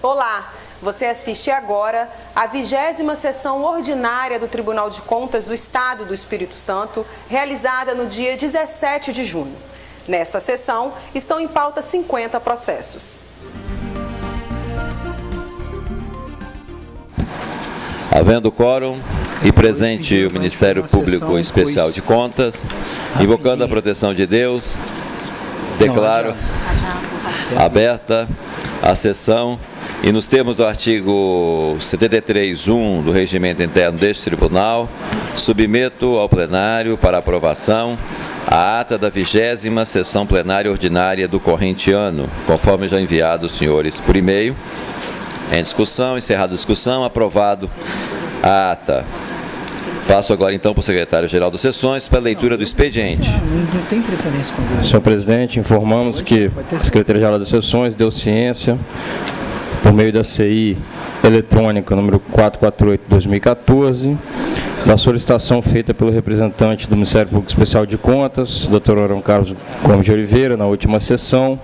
Olá, você assiste agora a 20ª sessão ordinária do Tribunal de Contas do Estado do Espírito Santo, realizada no dia 17 de junho. Nesta sessão, estão em pauta 50 processos. Havendo quórum e presente o Ministério Público Especial de Contas, invocando a proteção de Deus, declaro aberta a sessão e, nos termos do artigo 73.1 do Regimento Interno deste Tribunal, submeto ao plenário para aprovação a ata da 20ª sessão plenária ordinária do corrente ano, conforme já enviado aos senhores por e-mail. Em discussão, encerrada a discussão, aprovado a ata. Passo agora então para o secretário-geral das sessões para a leitura do expediente. Não tem preferência com Deus. Senhor presidente, informamos que a Secretaria-Geral das Sessões deu ciência, por meio da CI eletrônica número 448/2014, da solicitação feita pelo representante do Ministério Público Especial de Contas, Dr. Arão Carlos Gomes de Oliveira, na última sessão,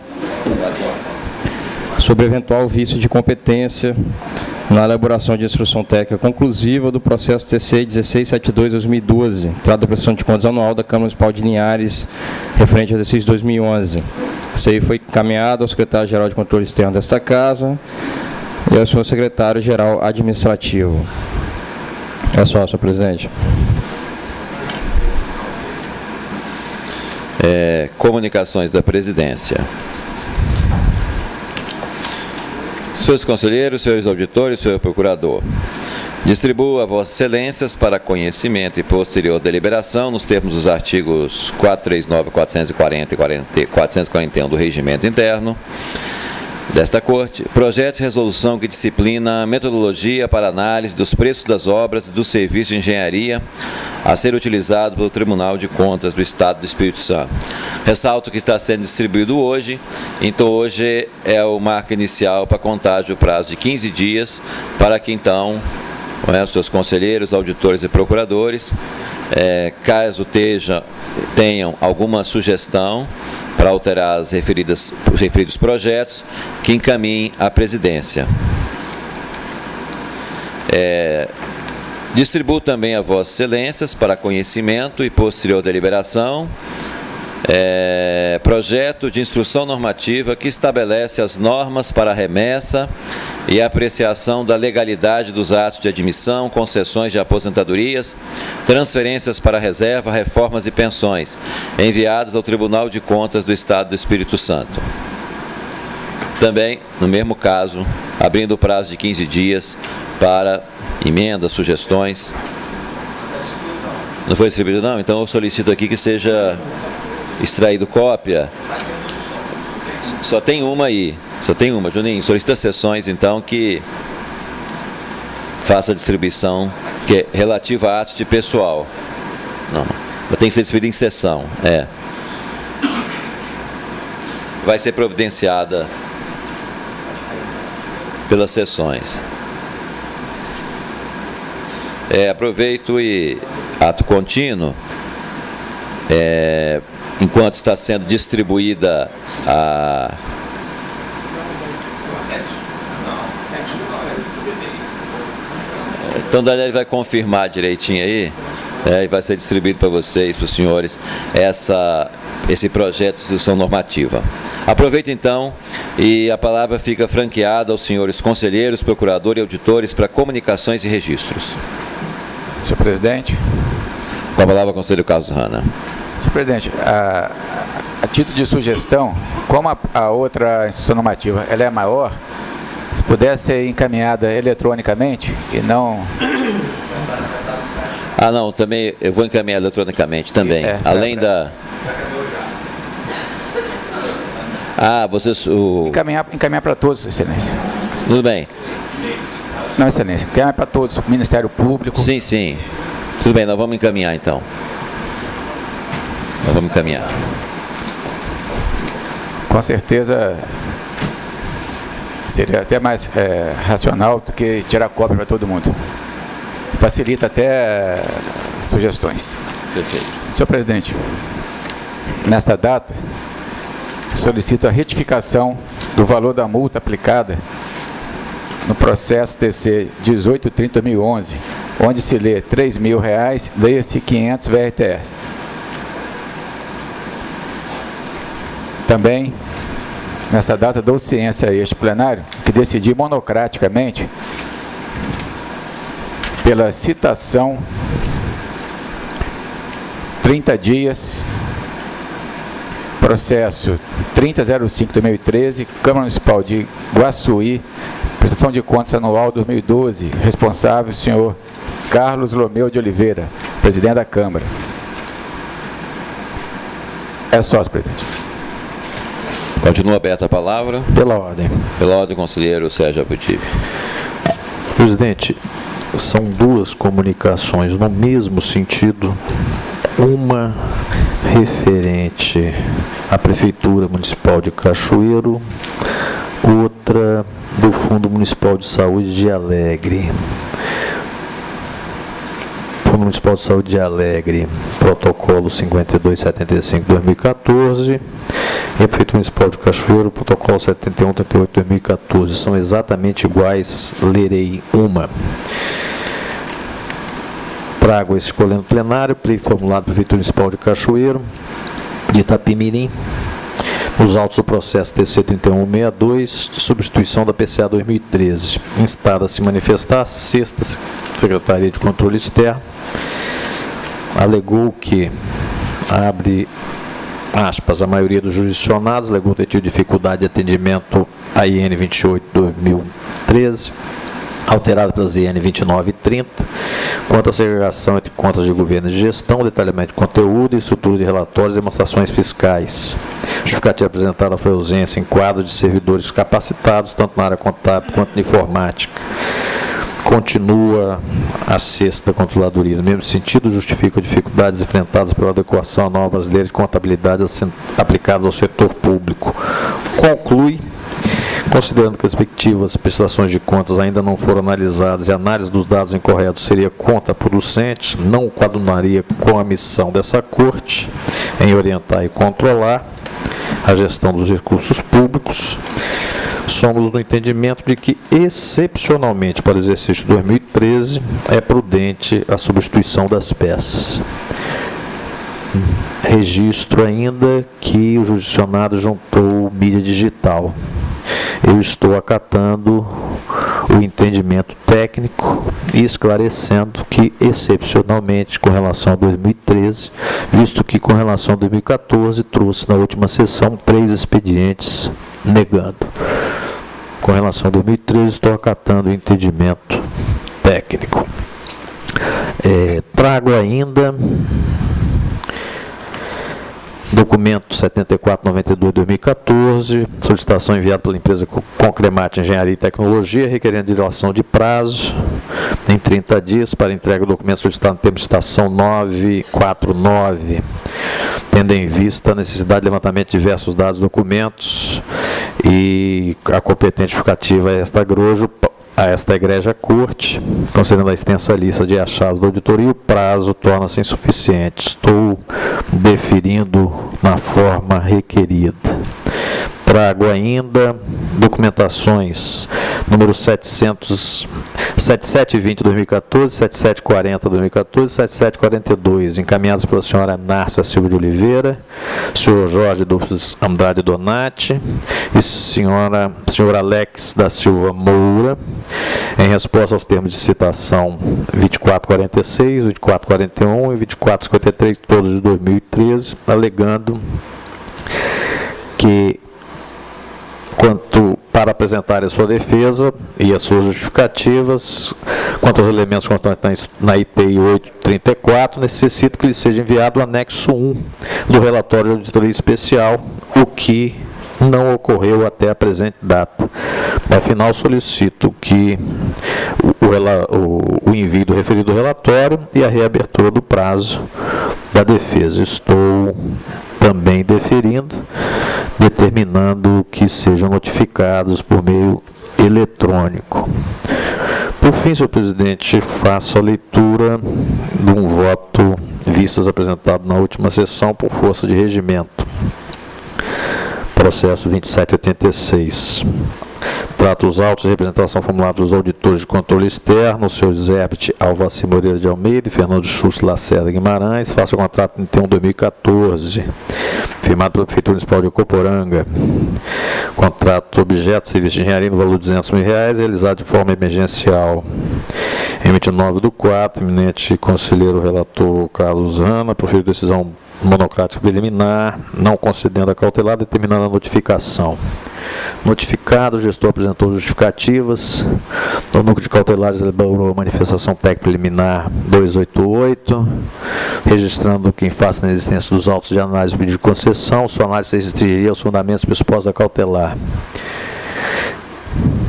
sobre eventual vício de competência na elaboração de instrução técnica conclusiva do processo TC 1672/2012, trata da prestação de contas anual da Câmara Municipal de Linhares, referente ao exercício 2011. Isso aí foi encaminhado ao secretário-geral de controle externo desta Casa e ao senhor secretário-geral administrativo. É só, senhor presidente. Comunicações da presidência. Senhores conselheiros, senhores auditores, senhor procurador, distribuo a vossas excelências para conhecimento e posterior deliberação, nos termos dos artigos 439, 440 e 441 do Regimento Interno desta Corte, projeto de resolução que disciplina a metodologia para análise dos preços das obras e do serviço de engenharia a ser utilizado pelo Tribunal de Contas do Estado do Espírito Santo. Ressalto que está sendo distribuído hoje, então hoje é o marco inicial para contagem do prazo de 15 dias, para que então os seus conselheiros, auditores e procuradores, caso tenham alguma sugestão para alterar os referidos projetos, que encaminhem à presidência. Distribuo também a vossas excelências para conhecimento e posterior deliberação projeto de instrução normativa que estabelece as normas para a remessa e apreciação da legalidade dos atos de admissão, concessões de aposentadorias, transferências para reserva, reformas e pensões, enviadas ao Tribunal de Contas do Estado do Espírito Santo. Também, no mesmo caso, abrindo o prazo de 15 dias para emendas, sugestões. Não foi distribuído, não? Então eu solicito aqui que seja extraído cópia. Só tem uma aí. Só tem uma, Juninho. Solicita as sessões, então, que faça a distribuição, que é relativa a atos de pessoal. Não, mas tem que ser distribuída em sessão. Vai ser providenciada pelas sessões. Aproveito e ato contínuo, enquanto está sendo distribuída a... Então, Daniel vai confirmar direitinho aí, e vai ser distribuído para vocês, para os senhores, esse projeto de instrução normativa. Aproveito, então, e a palavra fica franqueada aos senhores conselheiros, procuradores e auditores para comunicações e registros. Senhor presidente. Com a palavra, conselheiro Carlos Hanna. Senhor presidente, a título de sugestão, como a outra instrução normativa ela é maior, se pudesse ser encaminhada eletronicamente e não... Não, também eu vou encaminhar eletronicamente também, além da... vocês... Encaminhar para todos, excelência. Tudo bem. Não, excelência, encaminhar para todos, Ministério Público. Sim, sim. Tudo bem, nós vamos encaminhar então. Nós vamos encaminhar. Com certeza seria até mais racional do que tirar cópia para todo mundo. Facilita até sugestões. Perfeito. Senhor presidente, nesta data, solicito a retificação do valor da multa aplicada no processo TC 1830-2011, onde se lê R$ 3.000, leia-se 500 VRTS. Também, nessa data, dou ciência a este plenário que decidi monocraticamente pela citação 30 dias, processo 3005-2013, Câmara Municipal de Guaçuí, prestação de contas anual 2012, responsável, senhor Carlos Lomeu de Oliveira, presidente da Câmara. É só, senhor presidente. Continua aberta a palavra. Pela ordem. Pela ordem, conselheiro Sérgio Abutibe. Presidente, são duas comunicações no mesmo sentido. Uma referente à Prefeitura Municipal de Cachoeiro, outra do Fundo Municipal de Saúde de Alegre. Fundo Municipal de Saúde de Alegre, protocolo 5275-2014, e a Prefeitura Municipal de Cachoeiro, protocolo 7138-2014. São exatamente iguais, lerei uma. Trago esse colendo plenário, pleito formulado pela Prefeitura Municipal de Cachoeiro, de Itapimirim, nos autos do processo TC 3162, de substituição da PCA 2013. Instada a se manifestar a 6ª Secretaria de Controle Externo, alegou que, abre aspas, a maioria dos jurisdicionados alegou ter tido dificuldade de atendimento à IN 28/2013, alterada pelas IN 29 e 30, quanto à segregação entre contas de governo e de gestão, detalhamento de conteúdo, estrutura de relatórios e demonstrações fiscais. A justificativa apresentada foi ausência em quadro de servidores capacitados, tanto na área contábil quanto na informática. Continua a 6ª Controladoria. No mesmo sentido, justifica dificuldades enfrentadas pela adequação à norma brasileira de contabilidade aplicadas ao setor público. Conclui, considerando que as respectivas prestações de contas ainda não foram analisadas e a análise dos dados incorretos seria contraproducente, não coadunaria com a missão dessa Corte em orientar e controlar a gestão dos recursos públicos. Somos no entendimento de que, excepcionalmente para o exercício de 2013, é prudente a substituição das peças. Registro ainda que o jurisdicionado juntou mídia digital. Eu estou acatando o entendimento técnico e esclarecendo que, excepcionalmente, com relação a 2013, visto que com relação a 2014, trouxe na última sessão 3 expedientes negando. Com relação a 2013, estou acatando o entendimento técnico. Trago ainda documento 7492-2014, solicitação enviada pela empresa Concremate Engenharia e Tecnologia, requerendo dilação de prazo em 30 dias para entrega do documento solicitado no termo de citação 949, tendo em vista a necessidade de levantamento de diversos dados e documentos, e a competente justificativa a esta egrégia corte, considerando a extensa lista de achados da auditoria, o prazo torna-se insuficiente. Estou deferindo na forma requerida. Trago ainda documentações número 7720-2014, 7740-2014, 7742, encaminhadas pela senhora Nárcia Silva de Oliveira, senhor Jorge Adolfo Andrade Donati e senhor Alex da Silva Moura, em resposta aos termos de citação 2446, 2441 e 2453, todos de 2013, alegando que, quanto para apresentar a sua defesa e as suas justificativas, quanto aos elementos constantes na ITI 834, necessito que lhe seja enviado o anexo 1 do relatório de auditoria especial, o que não ocorreu até a presente data. Ao final, solicito que o envio do referido relatório e a reabertura do prazo da defesa. Estou também deferindo, determinando que sejam notificados por meio eletrônico. Por fim, senhor presidente, faço a leitura de um voto vistas apresentado na última sessão por força de regimento. Processo 2786. Trata os autos de representação formulados dos auditores de controle externo, o senhor Zébit Alvaci Moreira de Almeida e Fernando Xuxa Lacerda Guimarães, faça o contrato 31/2014, firmado pela Prefeitura Municipal de Ocoporanga. Contrato objeto serviço de engenharia no valor de R$ 200 mil, realizado de forma emergencial. Em 29/4, eminente conselheiro relator Carlos Hanna proferiu decisão monocrática preliminar, não concedendo a cautelar, determinando a notificação. Notificado, o gestor apresentou justificativas. O núcleo de cautelares elaborou a manifestação técnica preliminar 288, registrando que, em face da existência dos autos de análise do pedido de concessão, sua análise se restringiria aos fundamentos pressupostos da cautelar.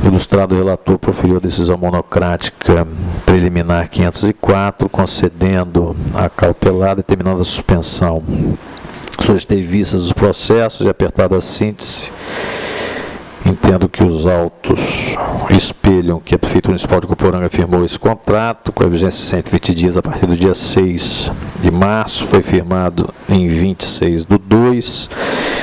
O ilustrado relator proferiu a decisão monocrática preliminar 504, concedendo a cautelar, determinando a suspensão. Solicitei vistas dos processos e apertada a síntese. Entendo que os autos espelham que a Prefeitura Municipal de Ocoporanga firmou esse contrato, com a vigência de 120 dias a partir do dia 6 de março, foi firmado em 26/2.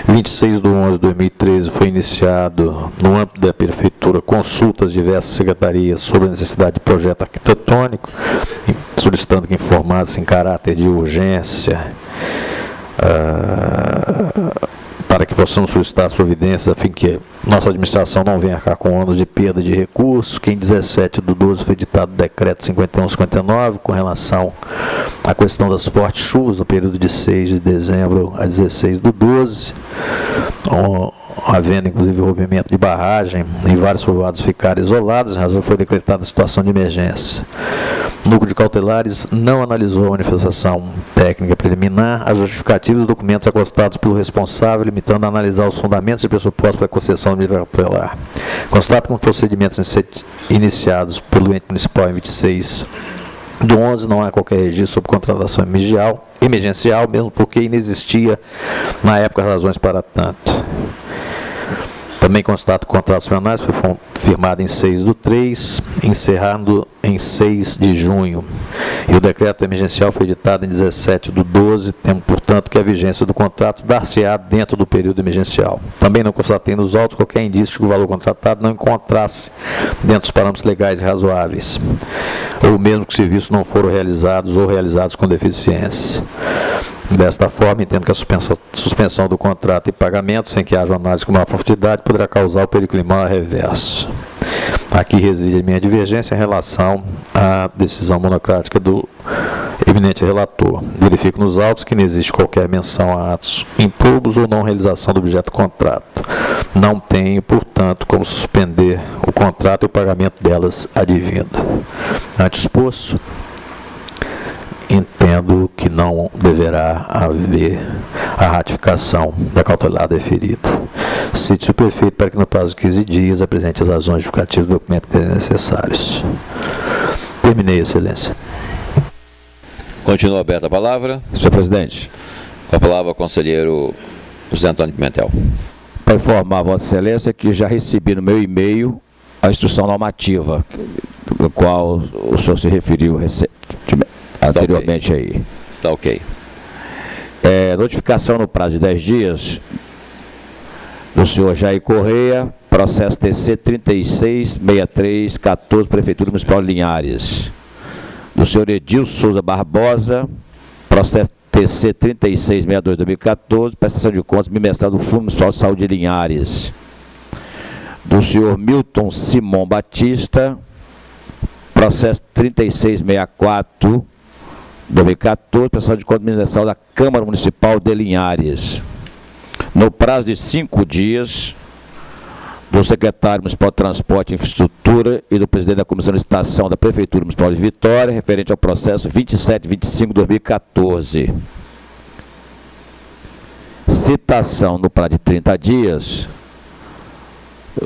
26/11/2013 foi iniciado, no âmbito da Prefeitura, consultas de diversas secretarias sobre a necessidade de projeto arquitetônico, solicitando que informasse em caráter de urgência para que possamos solicitar as providências a fim que nossa administração não venha arcar com ônus de perda de recursos, que em 17/12 foi editado o decreto 51/59 com relação à questão das fortes chuvas no período de 6 de dezembro a 16/12, havendo inclusive o rompimento de barragem em vários povoados ficaram isolados, em razão que foi decretada a situação de emergência. O núcleo de cautelares não analisou a manifestação técnica preliminar, as justificativas e documentos acostados pelo responsável, limitando a analisar os fundamentos e pressupostos para a concessão de medida cautelar. Constato que os procedimentos iniciados pelo ente municipal em 26/11 não há qualquer registro sobre contratação emergencial, mesmo porque inexistia na época razões para tanto. Também constato que o contrato sobre análise foi firmado em 6/3, encerrado em 6 de junho. E o decreto emergencial foi editado em 17/12, tendo, portanto, que a vigência do contrato dar-se-á dentro do período emergencial. Também não constatei nos autos qualquer indício de que o valor contratado não encontrasse dentro dos parâmetros legais e razoáveis, ou mesmo que os serviços não foram realizados ou realizados com deficiência. Desta forma, entendo que a suspensão do contrato e pagamento, sem que haja análise com maior profundidade, poderá causar o perigo climático reverso. Aqui reside a minha divergência em relação à decisão monocrática do eminente relator. Verifico nos autos que não existe qualquer menção a atos improbos ou não realização do objeto do contrato. Não tenho, portanto, como suspender o contrato e o pagamento delas advindo. Ante exposto, entendo que não deverá haver a ratificação da cautelar deferida. Cite o prefeito para que no prazo de 15 dias apresente as razões justificativas do documento que serem necessários. Terminei, excelência. Continua aberta a palavra. Senhor presidente, Com a palavra, o conselheiro José Antônio Pimentel. para informar a Vossa Excelência que já recebi no meu e-mail a instrução normativa, do qual o senhor se referiu anteriormente aí. Está ok. Notificação no prazo de 10 dias do senhor Jair Correia, processo TC 366314, Prefeitura Municipal de Linhares. Do senhor Edilson Souza Barbosa, processo TC 3662-2014, prestação de contas bimestral do Fundo Municipal de Saúde de Linhares. Do senhor Milton Simão Batista, processo 3664 2014, prestação de contas bimestral da Câmara Municipal de Linhares. No prazo de 5 dias, do secretário municipal de Transporte e Infraestrutura e do presidente da Comissão de Licitação da Prefeitura Municipal de Vitória, referente ao processo 2725-2014. Citação no prazo de 30 dias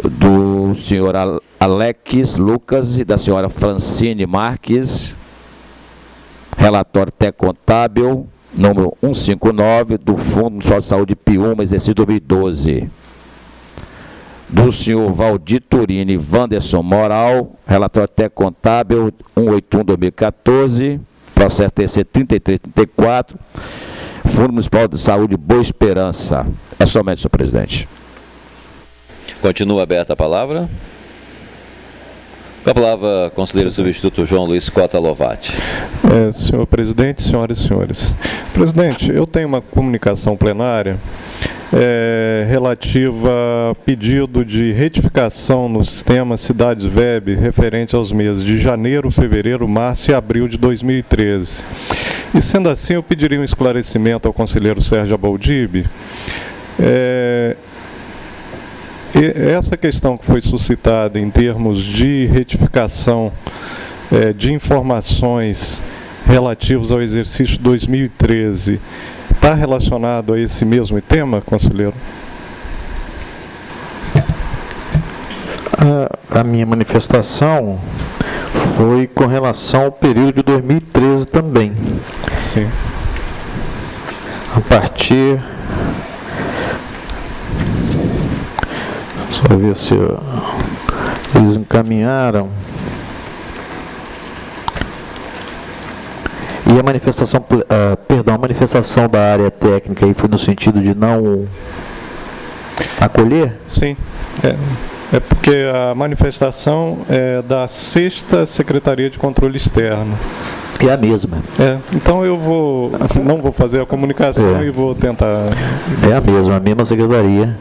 do senhor Alex Lucas e da senhora Francine Marques, relatório técnico contábil número 159 do Fundo Municipal de Saúde Piúma, exercício 2012. Do senhor Valdir Turini Wanderson Moral, relatório técnico contábil 181-2014, processo TC 3334, Fundo Municipal de Saúde Boa Esperança. É somente, senhor presidente. Continua aberta a palavra. Com a palavra, conselheiro substituto João Luiz Cota Lovati. Senhor presidente, senhoras e senhores. Presidente, eu tenho uma comunicação plenária relativa a pedido de retificação no sistema Cidades Web referente aos meses de janeiro, fevereiro, março e abril de 2013. E sendo assim, eu pediria um esclarecimento ao conselheiro Sérgio Abaldibe. Essa questão que foi suscitada em termos de retificação de informações relativas ao exercício 2013 está relacionado a esse mesmo tema, conselheiro? A minha manifestação foi com relação ao período de 2013 também. Sim. A partir... Só ver se eles encaminharam. E a manifestação, a manifestação da área técnica aí foi no sentido de não acolher? Sim, é porque a manifestação é da 6ª Secretaria de Controle Externo. É a mesma. Então eu não vou fazer a comunicação e vou tentar... É a mesma secretaria.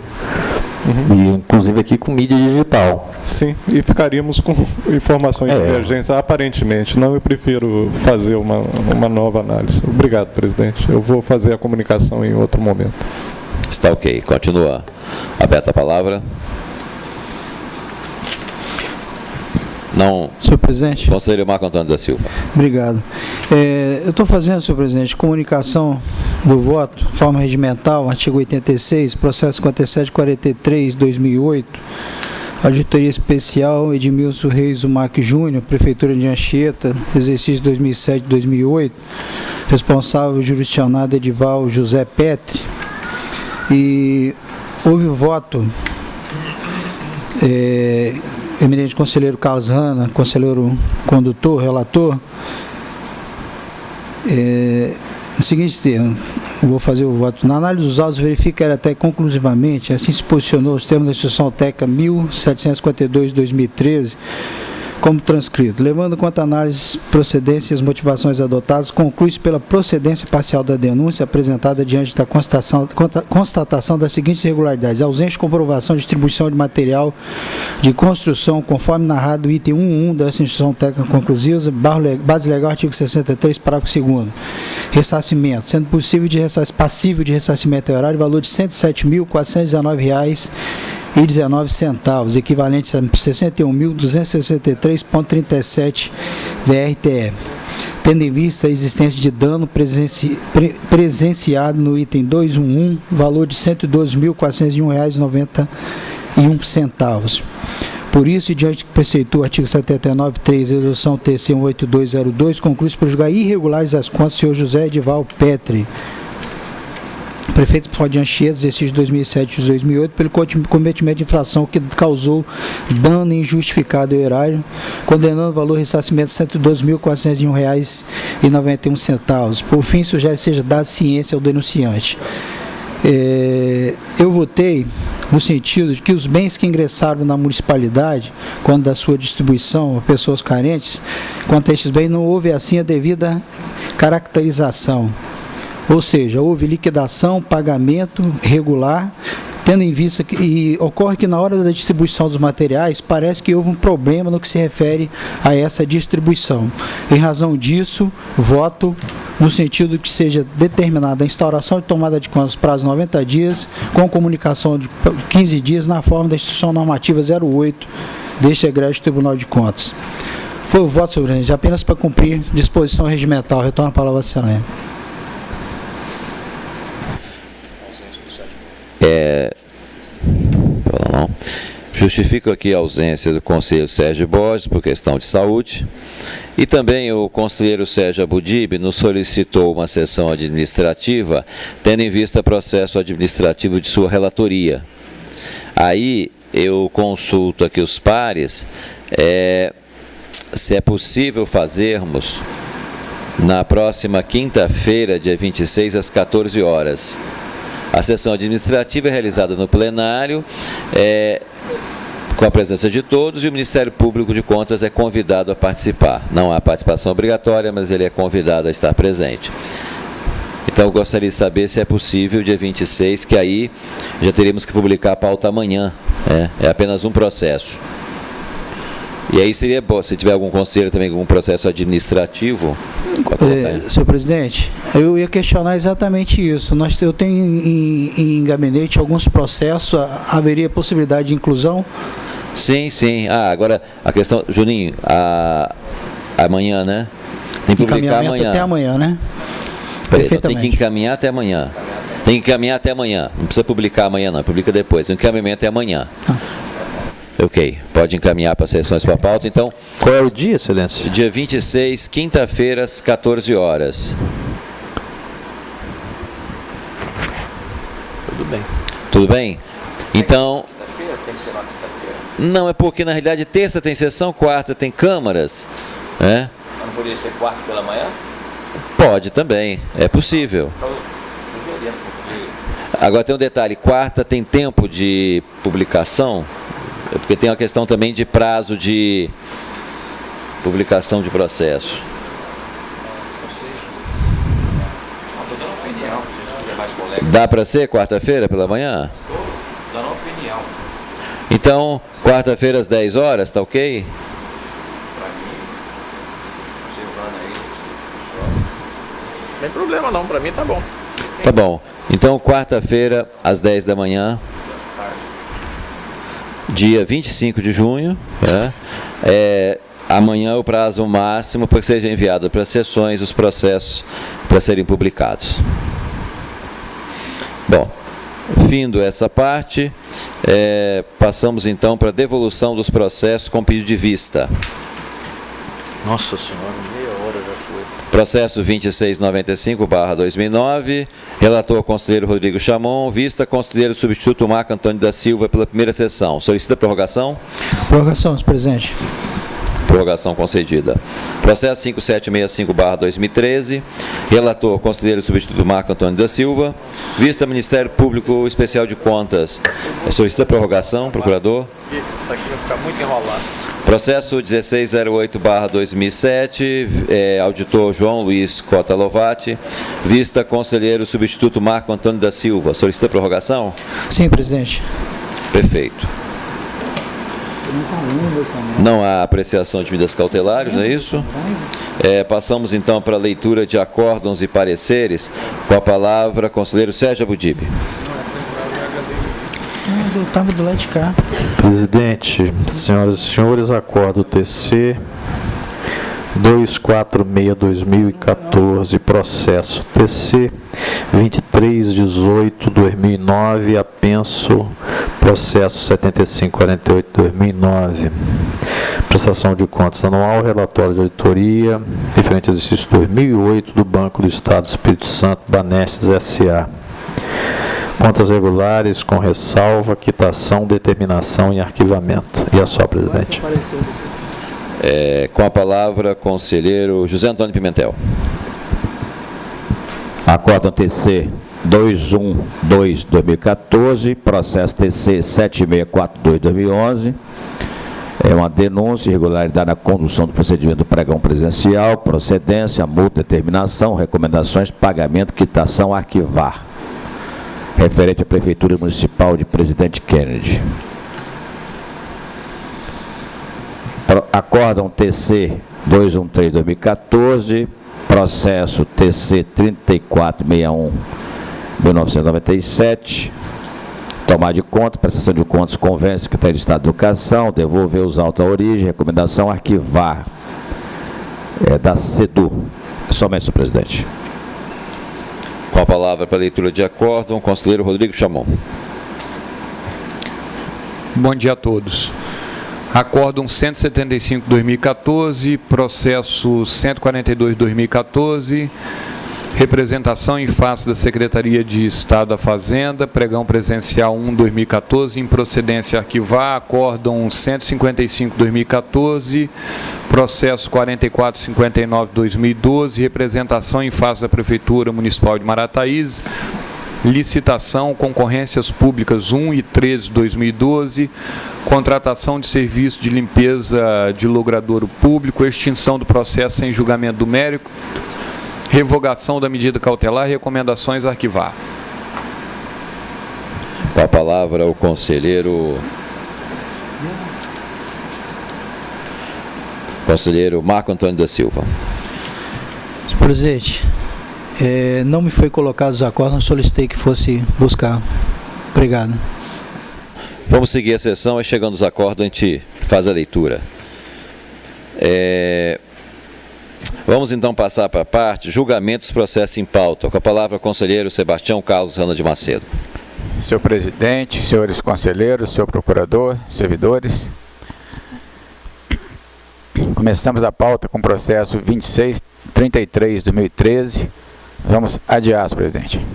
E inclusive aqui com mídia digital. Sim, e ficaríamos com informações de emergência, aparentemente. Não, eu prefiro fazer uma nova análise. Obrigado, presidente. Eu vou fazer a comunicação em outro momento. Está ok. Continua. Aberta a palavra. Não. Senhor presidente. Conselheiro Marco Antônio da Silva. Obrigado. Eu estou fazendo, senhor presidente, comunicação do voto, forma regimental, artigo 86, processo 5743/2008, auditoria especial Edmilson Reis Umac Júnior, Prefeitura de Anchieta, exercício 2007-2008, responsável jurisdicionado Edival José Petri, e houve voto eminente conselheiro Carlos Hanna, conselheiro condutor, relator, no seguinte termo, vou fazer o voto. Na análise dos autos, verifica até conclusivamente, assim se posicionou os termos da Instrução Técnica 1752/2013, como transcrito. Levando em conta a análise, procedência e as motivações adotadas, conclui-se pela procedência parcial da denúncia apresentada diante da constatação das seguintes irregularidades: ausente de comprovação de distribuição de material de construção, conforme narrado no item 1.1 dessa instrução técnica conclusiva, base legal, artigo 63, parágrafo 2º. Ressarcimento, sendo passível de ressarcimento horário, valor de R$ 107.419,19, equivalente a 61.263,37 VRTE, tendo em vista a existência de dano presenciado no item 2.1.1, valor de R$ 112.401,91. Por isso, e diante que preceitua o artigo 79.3, resolução TC 18202, conclui-se por julgar irregulares as contas do senhor José Edival Petri, prefeito de Anchieta, exercício de 2007 e 2008, pelo cometimento de infração que causou dano injustificado ao erário, condenando o valor de ressarcimento de R$ 112.401,91. Por fim, sugere que seja dada ciência ao denunciante. Eu votei no sentido de que os bens que ingressaram na municipalidade, quando da sua distribuição a pessoas carentes, quanto a estes bens não houve assim a devida caracterização. Ou seja, houve liquidação, pagamento regular, tendo em vista que, e ocorre que na hora da distribuição dos materiais, parece que houve um problema no que se refere a essa distribuição. Em razão disso, voto no sentido que seja determinada a instauração e tomada de contas prazo de 90 dias, com comunicação de 15 dias, na forma da Instrução Normativa 08 deste egrégio Tribunal de Contas. Foi o voto, senhor presidente, apenas para cumprir disposição regimental. Retorno a palavra ao excelente. Justifico aqui a ausência do conselheiro Sérgio Borges por questão de saúde. E também o conselheiro Sérgio Abaldibe nos solicitou uma sessão administrativa, tendo em vista o processo administrativo de sua relatoria. Aí eu consulto aqui os pares, se é possível fazermos na próxima quinta-feira, dia 26, às 14 horas. A sessão administrativa é realizada no plenário, com a presença de todos, e o Ministério Público de Contas é convidado a participar. Não há participação obrigatória, mas ele é convidado a estar presente. Então, eu gostaria de saber se é possível, dia 26, que aí já teríamos que publicar a pauta amanhã. É apenas um processo. E aí seria bom, se tiver algum conselheiro também com algum processo administrativo. Senhor presidente, eu ia questionar exatamente isso. Eu tenho em gabinete alguns processos, haveria possibilidade de inclusão? Sim, sim. Agora a questão, Juninho, amanhã, né? Tem que publicar amanhã. Até amanhã, né? Perfeitamente. Tem que encaminhar até amanhã. Tem que encaminhar até amanhã. Não precisa publicar amanhã, não. Publica depois. O encaminhamento é amanhã. Ok. Pode encaminhar para as sessões para a pauta. Então, qual é o dia, excelência? Dia 26, quinta-feira, às 14 horas. Tudo bem. Tudo bem? Então... Quinta-feira tem que ser na quinta-feira. Não, é porque na realidade terça tem sessão, quarta tem câmaras. Não poderia ser quarta pela manhã? Pode também, é possível. Então, sugerindo, porque... Agora tem um detalhe, quarta tem tempo de publicação, porque tem uma questão também de prazo de publicação de processo. Dá para ser quarta-feira pela manhã? Dando uma opinião. Então, quarta-feira às 10 horas, tá ok? Para mim, observando aí, Não tem problema não, para mim tá bom. Tá bom. Então, quarta-feira às 10 da manhã, dia 25 de junho, amanhã é o prazo máximo para que seja enviado para as sessões os processos para serem publicados. Bom, findo essa parte, passamos então para a devolução dos processos com pedido de vista. Nossa senhora, meia hora já foi. Processo 2695/2009, relator conselheiro Rodrigo Chamon, vista conselheiro substituto Marco Antônio da Silva pela primeira sessão. Solicita prorrogação? Prorrogação, senhor presidente. Prorrogação concedida. Processo 5765/2013, relator conselheiro substituto Marco Antônio da Silva, vista Ministério Público Especial de Contas. Solicita prorrogação, procurador? Isso aqui vai ficar muito enrolado. Processo 1608/2007, auditor João Luiz Cota Lovati, vista conselheiro substituto Marco Antônio da Silva. Solicita prorrogação? Sim, presidente. Perfeito. Não há apreciação de medidas cautelares, é isso? Passamos então para a leitura de acórdãos e pareceres, com a palavra conselheiro Sérgio Abudib. Eu estava do lado de cá. Presidente, senhoras e senhores, acordo TC 246/2014, processo TC 2318/2009, apenso processo 7548/2009. Prestação de contas anual, relatório de auditoria, referente ao exercício 2008 do Banco do Estado do Espírito Santo, Banestes S.A. Contas regulares com ressalva, quitação, determinação e arquivamento. E a só, presidente. Com a palavra, conselheiro José Antônio Pimentel. Acórdão TC 212/2014, processo TC 7642/2011. É uma denúncia, irregularidade na condução do procedimento do pregão presencial, procedência, multa, determinação, recomendações, pagamento, quitação, arquivar. Referente à Prefeitura Municipal de Presidente Kennedy. Acórdão TC 213/2014, processo TC 3461/1997, tomar de conta, prestação de contas, convênio, Secretaria de Estado de Educação, devolver os autos à origem, recomendação, arquivar, da CEDU. Somente, senhor presidente. Com a palavra para a leitura de acórdão, conselheiro Rodrigo Chamon. Bom dia a todos. Acórdão 175/2014, processo 142/2014, representação em face da Secretaria de Estado da Fazenda, pregão presencial 1/2014, improcedência arquivar, acórdão 155/2014, processo 4459/2012, representação em face da Prefeitura Municipal de Marataízes, licitação, concorrências públicas 1 e 13 de 2012, contratação de serviço de limpeza de logradouro público, extinção do processo sem julgamento do mérito, revogação da medida cautelar e recomendações a arquivar. Com a palavra o conselheiro Marco Antônio da Silva. Senhor presidente, não me foi colocado os acordos, não solicitei que fosse buscar. Obrigado. Vamos seguir a sessão e chegando aos acordos a gente faz a leitura. Vamos então passar para a parte julgamentos, processos em pauta. Com a palavra o conselheiro Sebastião Carlos Rana de Macedo. Senhor presidente, senhores conselheiros, senhor procurador, servidores. Começamos a pauta com o processo 2633-2013. Vamos adiar, senhor presidente.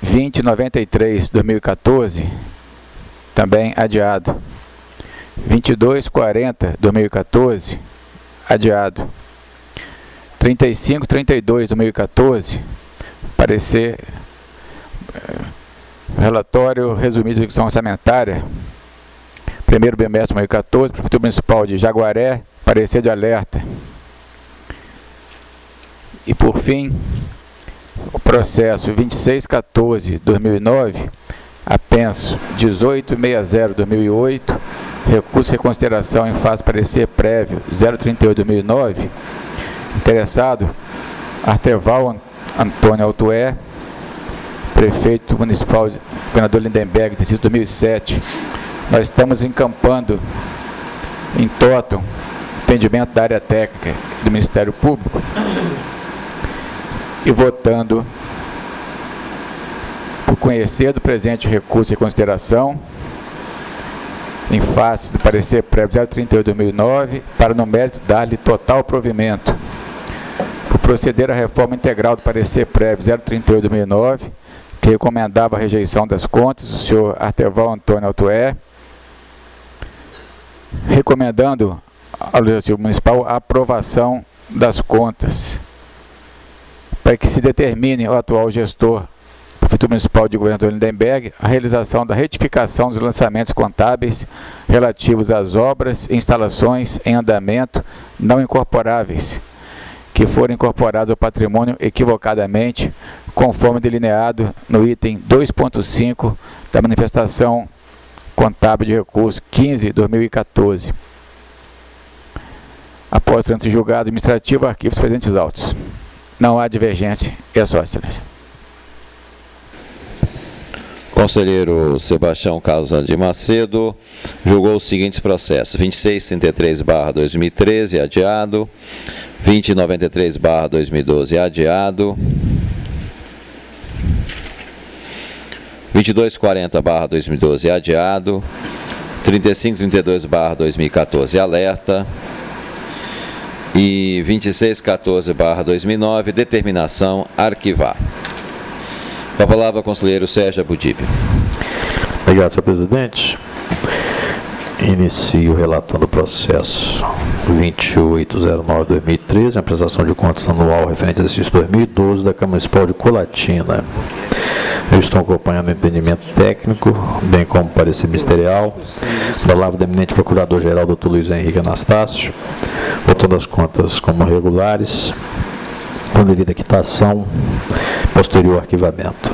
2093-2014, também adiado. 2240-2014, adiado. 3532-2014, parecer relatório resumido de execução orçamentária. Primeiro bimestre de 2014, Prefeitura Municipal de Jaguaré, parecer de alerta. E por fim, o processo 2614-2009, apenso 1860-2008, recurso de reconsideração em face de parecer prévio 038-2009, interessado Arteval Antônio Altué, prefeito municipal, governador Lindenberg, exercício 2007. Nós estamos encampando em Toton, entendimento da área técnica do Ministério Público e votando por conhecer do presente recurso de consideração em face do parecer prévio 038/2009 para no mérito dar-lhe total provimento. Por proceder à reforma integral do parecer prévio 038/2009 que recomendava a rejeição das contas, o senhor Arteval Antônio Altué, recomendando ao Legislativo Municipal a aprovação das contas, para que se determine ao atual gestor, Prefeitura Municipal de Governador Lindenberg, a realização da retificação dos lançamentos contábeis relativos às obras e instalações em andamento não incorporáveis, que foram incorporados ao patrimônio equivocadamente, conforme delineado no item 2.5 da manifestação contábil de recurso 15/2014. Após o trânsito julgado administrativo, arquivos presentes autos. Não há divergência. É só, excelência. Conselheiro Sebastião Carlos de Macedo julgou os seguintes processos: 2633/2013, adiado. 2093/2012, adiado. 2240/2012, adiado. 3532/2014, alerta. E 2614/2009, determinação, arquivar. Com a palavra, conselheiro Sérgio Abudib. Obrigado, senhor presidente. Inicio relatando o processo 2809/2013, a apresentação de contas anual referente ao exercício 2012 da Câmara Municipal de Colatina. Eu estou acompanhando o entendimento técnico, bem como parecer ministerial, da palavra do eminente Procurador-Geral, Dr. Luiz Henrique Anastácio, votando as contas como regulares, com devida quitação, posterior arquivamento.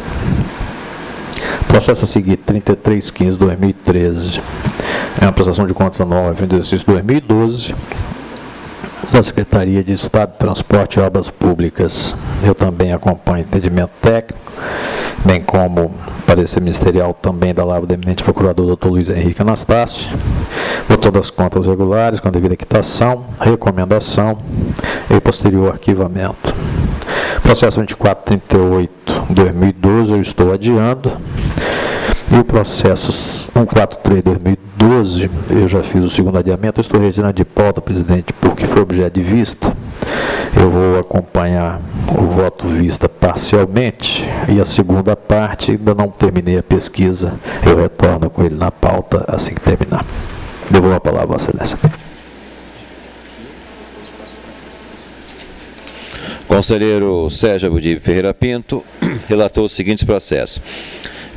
Processo a seguir, 3315/2013, é uma prestação de contas anual referente ao exercício 2012, da Secretaria de Estado de Transporte e Obras Públicas. Eu também acompanho entendimento técnico, bem como parecer ministerial também da palavra do eminente Procurador Dr. Luiz Henrique Anastácio, votou das contas regulares com devida quitação, recomendação e posterior arquivamento. Processo 2438/2012 eu estou adiando. E o processo 143/2012, eu já fiz o segundo adiamento, eu estou retirando de pauta, presidente, porque foi objeto de vista. Eu vou acompanhar o voto vista parcialmente e a segunda parte, ainda não terminei a pesquisa, eu retorno com ele na pauta assim que terminar. Devolvo a palavra, Vossa Excelência. Conselheiro Sérgio Abudib Ferreira Pinto. relatou os seguintes processos.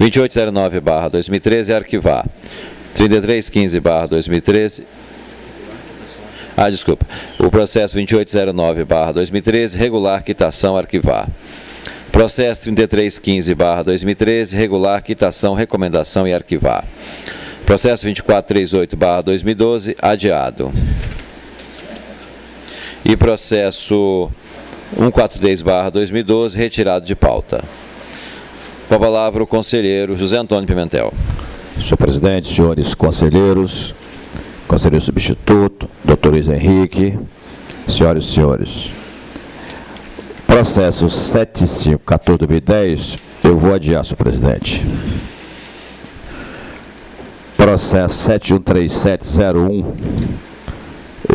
2809/2013, arquivar. 3315/2013... desculpa. O processo 2809/2013, regular quitação, arquivar. Processo 3315/2013, regular quitação, recomendação e arquivar. Processo 2438/2012, adiado. E processo 143/2012, retirado de pauta. Com a palavra o conselheiro José Antônio Pimentel. Senhor presidente, senhores conselheiros, conselheiro substituto, doutor Luiz Henrique, senhoras e senhores. Processo 7514/2010, eu vou adiar, senhor presidente. Processo 713701,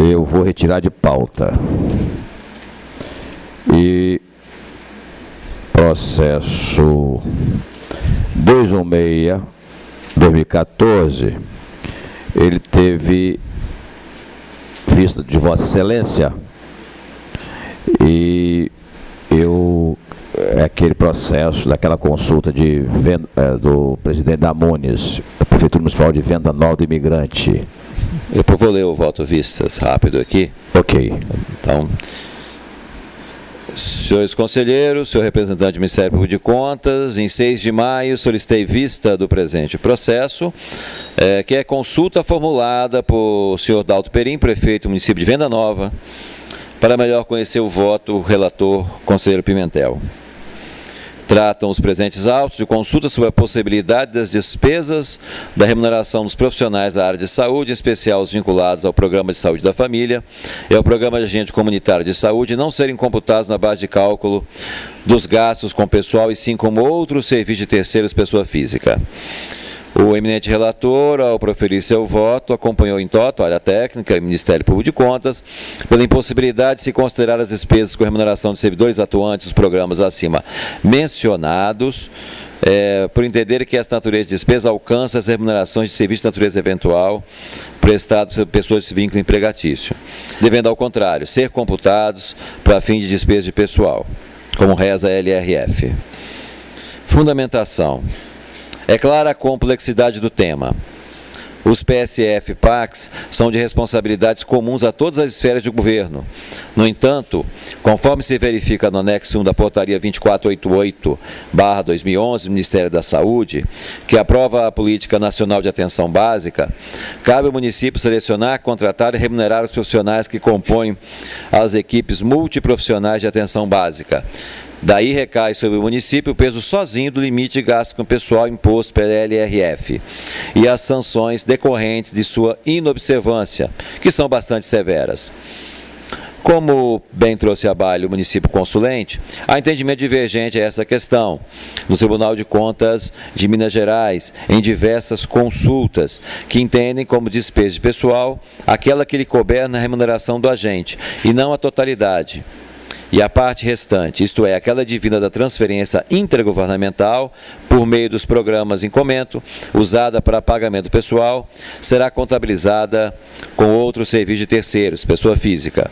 eu vou retirar de pauta. E processo 216/2014, ele teve vista de Vossa Excelência e é aquele processo daquela consulta de venda, do presidente da Munes, da Prefeitura Municipal de Venda Nova do Imigrante. Eu vou ler o voto vistas rápido aqui. Ok. Então, senhores conselheiros, senhor representante do Ministério Público de Contas, em 6 de maio solicitei vista do presente processo, que é consulta formulada por senhor Dalto Perim, prefeito do município de Venda Nova, para melhor conhecer o voto, o relator, conselheiro Pimentel. Tratam os presentes autos de consulta sobre a possibilidade das despesas da remuneração dos profissionais da área de saúde, em especial os vinculados ao Programa de Saúde da Família e ao Programa de Agente Comunitário de Saúde, não serem computados na base de cálculo dos gastos com pessoal e sim como outros serviços de terceiros pessoa física. O eminente relator, ao proferir seu voto, acompanhou em toto a área técnica e Ministério Público de Contas pela impossibilidade de se considerar as despesas com remuneração de servidores atuantes dos programas acima mencionados, por entender que essa natureza de despesa alcança as remunerações de serviço de natureza eventual prestados por pessoas de vínculo empregatício, devendo, ao contrário, ser computados para fim de despesa de pessoal, como reza a LRF. Fundamentação. É clara a complexidade do tema. Os PSF e PACs são de responsabilidades comuns a todas as esferas de governo. No entanto, conforme se verifica no anexo 1 da portaria 2488/2011 do Ministério da Saúde, que aprova a Política Nacional de Atenção Básica, cabe ao município selecionar, contratar e remunerar os profissionais que compõem as equipes multiprofissionais de atenção básica. Daí recai sobre o município o peso sozinho do limite de gasto com pessoal imposto pela LRF e as sanções decorrentes de sua inobservância, que são bastante severas. Como bem trouxe a baile o município consulente, há entendimento divergente a essa questão no Tribunal de Contas de Minas Gerais, em diversas consultas, que entendem como despesa de pessoal aquela que lhe couber na remuneração do agente, e não a totalidade. E a parte restante, isto é, aquela divina da transferência intergovernamental, por meio dos programas em comento, usada para pagamento pessoal, será contabilizada com outros serviços de terceiros, pessoa física.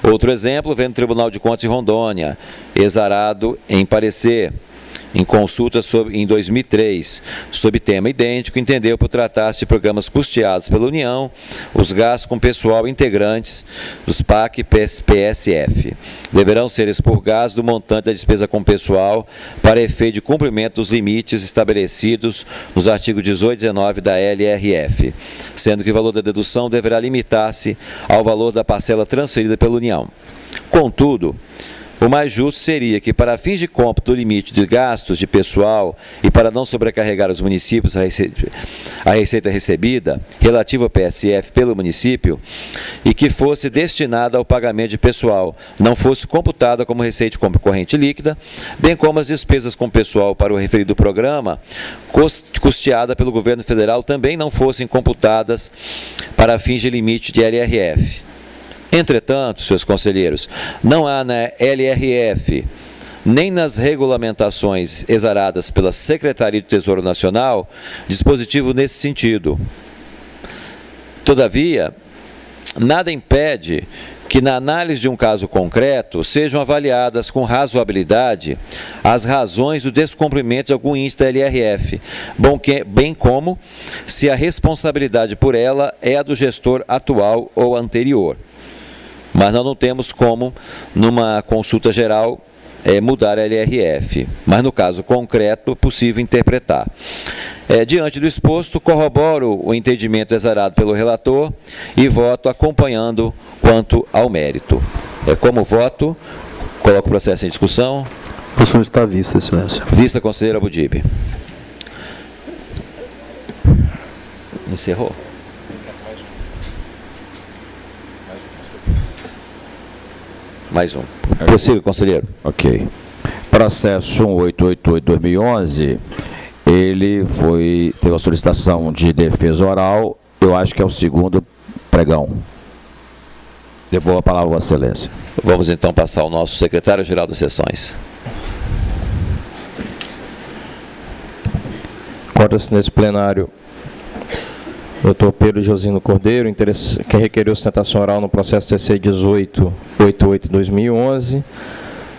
Outro exemplo vem do Tribunal de Contas de Rondônia, exarado em parecer, em consulta em 2003, sob tema idêntico, entendeu por tratar-se de programas custeados pela União, os gastos com pessoal integrantes dos PAC e PSF deverão ser expurgados do montante da despesa com pessoal para efeito de cumprimento dos limites estabelecidos nos artigos 18 e 19 da LRF, sendo que o valor da dedução deverá limitar-se ao valor da parcela transferida pela União. Contudo, o mais justo seria que, para fins de cômputo do limite de gastos de pessoal e para não sobrecarregar os municípios a receita recebida relativa ao PSF pelo município e que fosse destinada ao pagamento de pessoal, não fosse computada como receita corrente líquida, bem como as despesas com pessoal para o referido programa, custeada pelo governo federal, também não fossem computadas para fins de limite de LRF. Entretanto, senhores conselheiros, não há na LRF, nem nas regulamentações exaradas pela Secretaria do Tesouro Nacional, dispositivo nesse sentido. Todavia, nada impede que na análise de um caso concreto sejam avaliadas com razoabilidade as razões do descumprimento de algum índice da LRF, bem como se a responsabilidade por ela é a do gestor atual ou anterior. Mas nós não temos como, numa consulta geral, mudar a LRF, mas no caso concreto, possível interpretar. Diante do exposto, corroboro o entendimento exarado pelo relator e voto acompanhando quanto ao mérito. Como voto, coloco o processo em discussão. O senhor está à vista, excelência. Vista, conselheiro Abudib. Encerrou? Mais um. Prossiga, conselheiro. Ok. Processo 1888-2011, ele teve a solicitação de defesa oral, eu acho que é o segundo pregão. Devolvo a palavra à Vossa Excelência. Vamos então passar ao nosso secretário-geral das sessões. Acorda-se nesse plenário Dr. Pedro Josino Cordeiro, que requeriu sustentação oral no processo TC 1888-2011,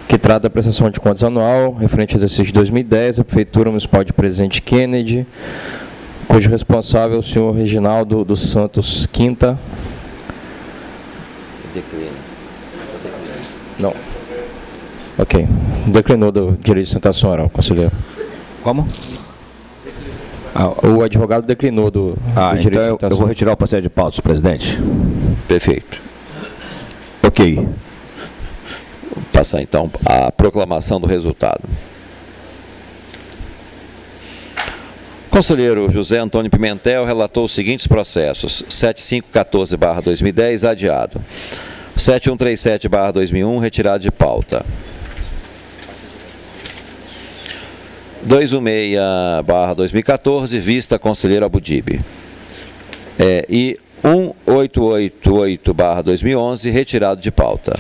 que trata da prestação de contas anual, referente ao exercício de 2010, a Prefeitura Municipal de Presidente Kennedy, cujo responsável é o senhor Reginaldo dos Santos Quinta. Não. Ok. Declinou do direito de sustentação oral, conselheiro. Como? O advogado declinou do direito de então eu vou retirar o processo de pauta, senhor presidente. Perfeito. Ok. Vou passar então a proclamação do resultado. Conselheiro José Antônio Pimentel relatou os seguintes processos: 7514/2010, adiado. 7137/2001, retirado de pauta. 216/2014, vista conselheiro Abudib. E 1888/2011, retirado de pauta.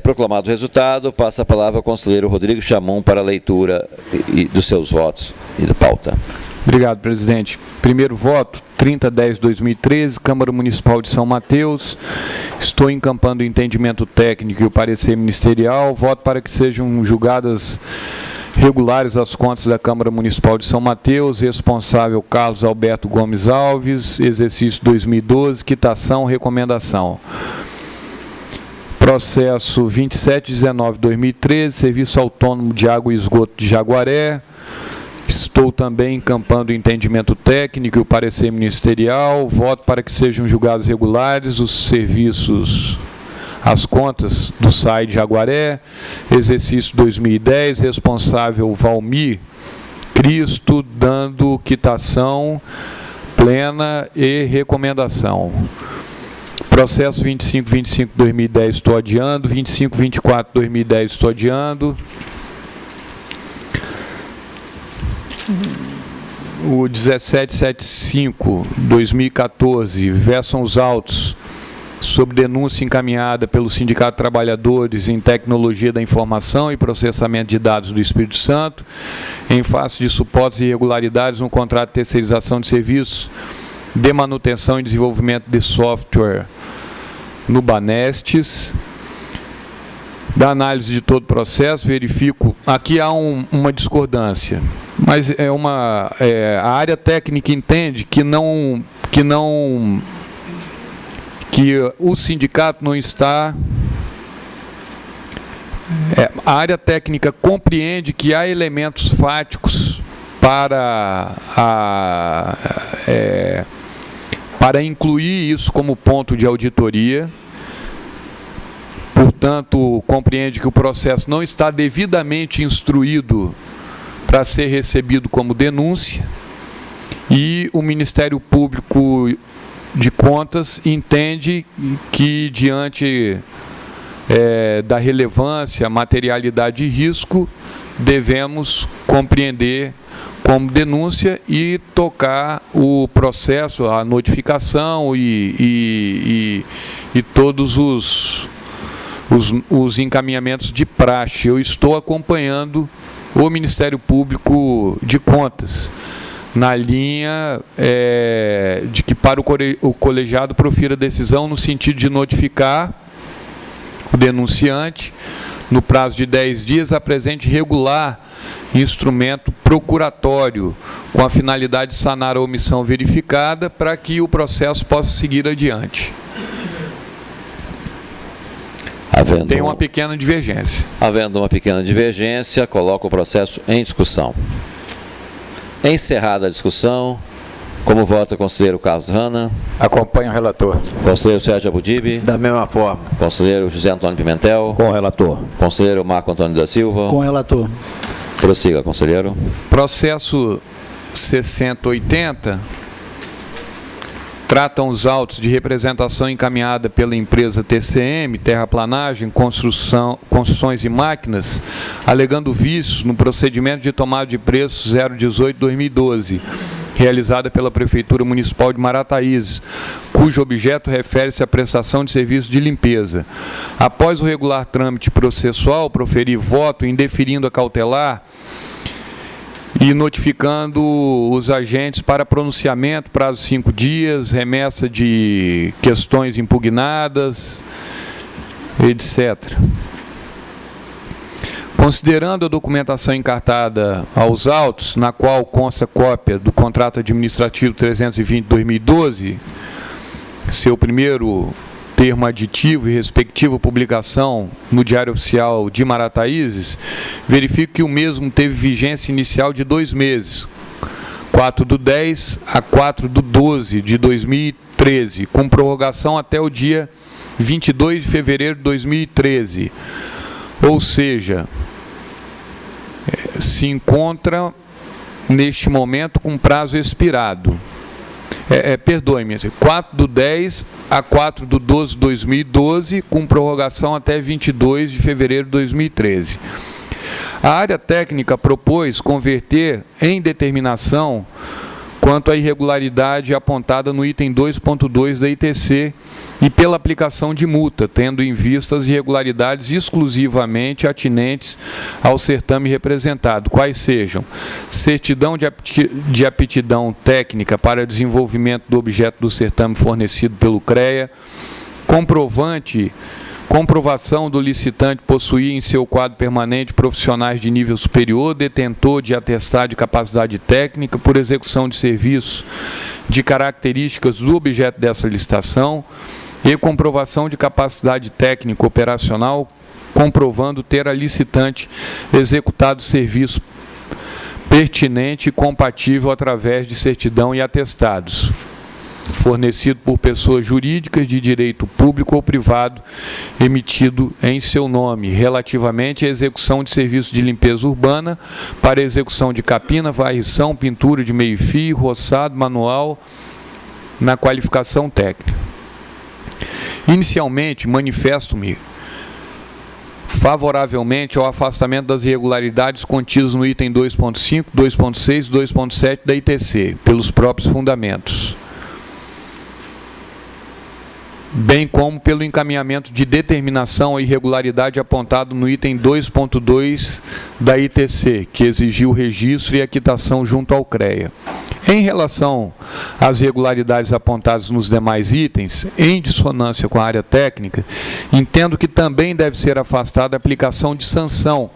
Proclamado o resultado, passa a palavra ao conselheiro Rodrigo Chamon para a leitura dos seus votos e da pauta. Obrigado, presidente. Primeiro voto, 30/10/2013, Câmara Municipal de São Mateus. Estou encampando o entendimento técnico e o parecer ministerial. Voto para que sejam julgadas regulares as contas da Câmara Municipal de São Mateus. Responsável, Carlos Alberto Gomes Alves. Exercício 2012, quitação, recomendação. Processo 2719/2013, Serviço Autônomo de Água e Esgoto de Jaguaré. Estou também encampando o entendimento técnico e o parecer ministerial. Voto para que sejam julgados regulares os serviços, as contas do SAI de Jaguaré. Exercício 2010, responsável Valmir Cristo, dando quitação plena e recomendação. Processo 2525/2010 estou adiando. 2524/2010 estou adiando. O 1775/2014, versam os autos sobre denúncia encaminhada pelo Sindicato de Trabalhadores em Tecnologia da Informação e Processamento de Dados do Espírito Santo, em face de supostas irregularidades no contrato de terceirização de serviços de manutenção e desenvolvimento de software no Banestes. Da análise de todo o processo, verifico, aqui há uma discordância, mas a área técnica entende que o sindicato não está. A área técnica compreende que há elementos fáticos para incluir isso como ponto de auditoria. Portanto, compreende que o processo não está devidamente instruído para ser recebido como denúncia, e o Ministério Público de Contas entende que, diante da relevância, materialidade e risco, devemos compreender como denúncia e tocar o processo, a notificação e todos os encaminhamentos de praxe. Eu estou acompanhando o Ministério Público de Contas. na linha de que para o colegiado profira decisão no sentido de notificar o denunciante, no prazo de 10 dias, apresente regular instrumento procuratório com a finalidade de sanar a omissão verificada para que o processo possa seguir adiante. Tem uma pequena divergência. Havendo uma pequena divergência, coloco o processo em discussão. Encerrada a discussão, como vota o conselheiro Carlos Hanna? Acompanho o relator. Conselheiro Sérgio Abudibe? Da mesma forma. Conselheiro José Antônio Pimentel? Com o relator. Conselheiro Marco Antônio da Silva? Com o relator. Prossiga, conselheiro. Processo 6080 tratam os autos de representação encaminhada pela empresa TCM, Terraplanagem, Construções e Máquinas, alegando vícios no procedimento de tomada de preço 018/2012, realizada pela Prefeitura Municipal de Marataízes, cujo objeto refere-se à prestação de serviço de limpeza. Após o regular trâmite processual, proferir voto indeferindo a cautelar e notificando os agentes para pronunciamento, prazo 5 dias, remessa de questões impugnadas, etc. Considerando a documentação encartada aos autos, na qual consta cópia do contrato administrativo 320/2012, seu primeiro termo aditivo e respectiva publicação no Diário Oficial de Marataízes, verifico que o mesmo teve vigência inicial de 2 meses, 4/10 a 4/12 de 2013, com prorrogação até o dia 22 de fevereiro de 2013. Ou seja, se encontra neste momento com prazo expirado. Perdoe-me, 4/10 a 4/12 de 2012, com prorrogação até 22 de fevereiro de 2013. A área técnica propôs converter em determinação quanto à irregularidade apontada no item 2.2 da ITC e pela aplicação de multa, tendo em vista as irregularidades exclusivamente atinentes ao certame representado, quais sejam certidão de aptidão técnica para desenvolvimento do objeto do certame fornecido pelo CREA, comprovação do licitante possuir em seu quadro permanente profissionais de nível superior, detentor de atestado de capacidade técnica por execução de serviços de características do objeto dessa licitação e comprovação de capacidade técnica operacional, comprovando ter a licitante executado serviço pertinente e compatível através de certidão e atestados, fornecido por pessoas jurídicas de direito público ou privado, emitido em seu nome, relativamente à execução de serviços de limpeza urbana, para execução de capina, varrição, pintura de meio-fio, roçado, manual, na qualificação técnica. Inicialmente, manifesto-me favoravelmente ao afastamento das irregularidades contidas no item 2.5, 2.6 e 2.7 da ITC, pelos próprios fundamentos, bem como pelo encaminhamento de determinação à irregularidade apontado no item 2.2 da ITC, que exigiu o registro e a quitação junto ao CREA. Em relação às irregularidades apontadas nos demais itens, em dissonância com a área técnica, entendo que também deve ser afastada a aplicação de sanção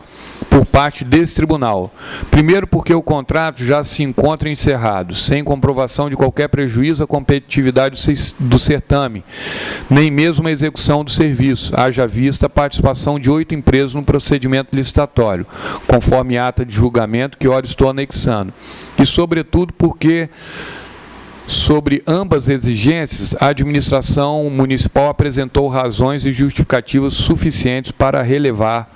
por parte desse tribunal. Primeiro, porque o contrato já se encontra encerrado, sem comprovação de qualquer prejuízo à competitividade do certame, nem mesmo a execução do serviço, haja vista a participação de 8 empresas no procedimento licitatório, conforme ata de julgamento que ora estou anexando. E, sobretudo, porque sobre ambas exigências, a administração municipal apresentou razões e justificativas suficientes para relevar